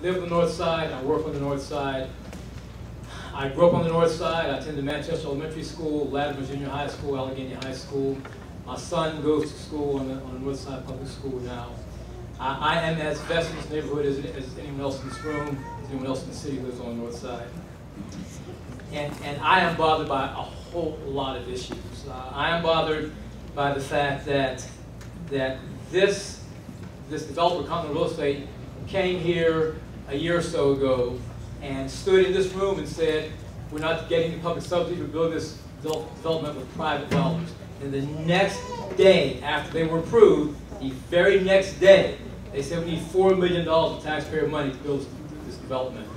live on the North Side. I work on the North Side. I grew up on the North Side. I attended Manchester Elementary School, Latimer Junior High School, Allegheny High School. My son goes to school on the North Side Public School now. I am as vested in this neighborhood as anyone else in this room, as anyone else in the city who lives on the North Side. And I am bothered by a whole lot of issues. I am bothered by the fact that this developer, Continental Real Estate, came here a year or so ago and stood in this room and said, we're not getting the public subsidy to build this development with private dollars. And the next day, after they were approved, the very next day, they said we need $4 million of taxpayer money to build this development.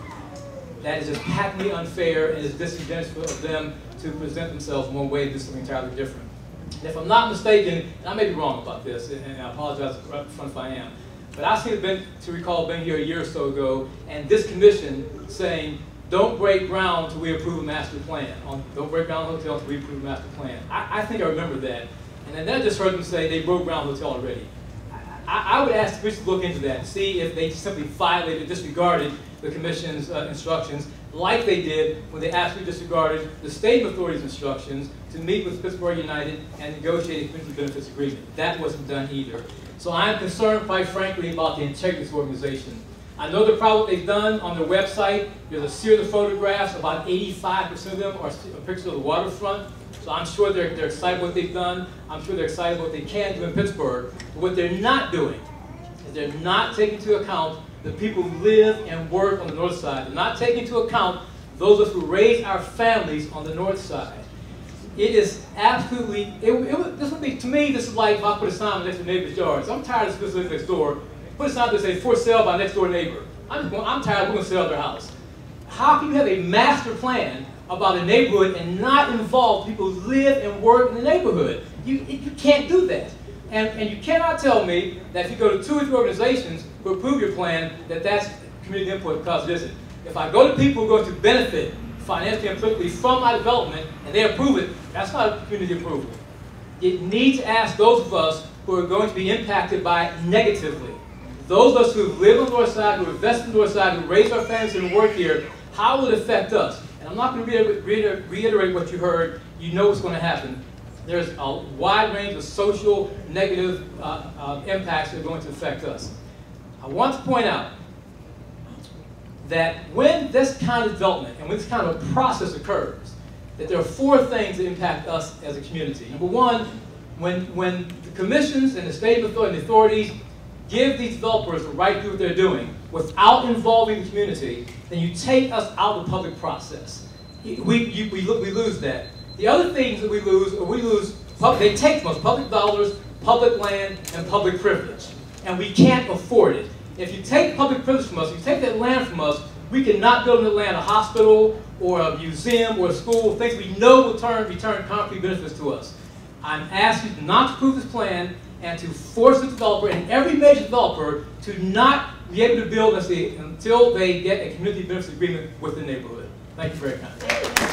That is just patently unfair and is disingenuous of them to present themselves one way and do something entirely different. And if I'm not mistaken, and I may be wrong about this, and I apologize up front if I am, but I seem to recall being here a year or so ago, and this commission saying, don't break ground until we approve a master plan. Don't break ground on the hotel until we approve a master plan. I think I remember that. And then I just heard them say they broke ground on the hotel already. I would ask the commission to look into that and see if they simply violated, disregarded the commission's instructions, like they did when they absolutely disregarded the state authority's instructions to meet with Pittsburgh United and negotiate a community benefits agreement. That wasn't done either. So I'm concerned, quite frankly, about the integrity of this organization. I know they're proud of what they've done on their website. There's a series of photographs. About 85% of them are pictures of the waterfront. So I'm sure they're excited about what they've done. I'm sure they're excited about what they can do in Pittsburgh. But what they're not doing is they're not taking into account the people who live and work on the North Side. They're not taking into account those of us who raise our families on the North Side. It is absolutely, this would be, to me, this is like if I put a sign next to the neighbor's yard. So I'm tired of this next door. Put a sign that says, for sale by next door neighbor. I'm tired of going to sell their house. How can you have a master plan about a neighborhood and not involve people who live and work in the neighborhood? You can't do that. And you cannot tell me that if you go to 2 or 3 organizations who approve your plan, that that's community input, because it isn't. If I go to people who are going to benefit financially and politically from my development and they approve it, that's not a community approval. It needs to ask those of us who are going to be impacted by it negatively. Those of us who live on the North Side, who invest in the North Side, who raise our families and work here, how will it affect us? And I'm not going to reiterate what you heard. You know what's going to happen. There's a wide range of social negative impacts that are going to affect us. I want to point out that when this kind of development and when this kind of process occurs, that there are 4 things that impact us as a community. Number 1, when the commissions and the state authorities give these developers the right to do what they're doing without involving the community, then you take us out of the public process. We lose that. The other things that we lose, they take from us public dollars, public land, and public privilege. And we can't afford it. If you take public privilege from us, if you take that land from us, we cannot build in that land a hospital or a museum or a school, things we know will return concrete benefits to us. I'm asking you not to approve this plan and to force the developer and every major developer to not be able to build until they get a community benefits agreement with the neighborhood. Thank you very kindly.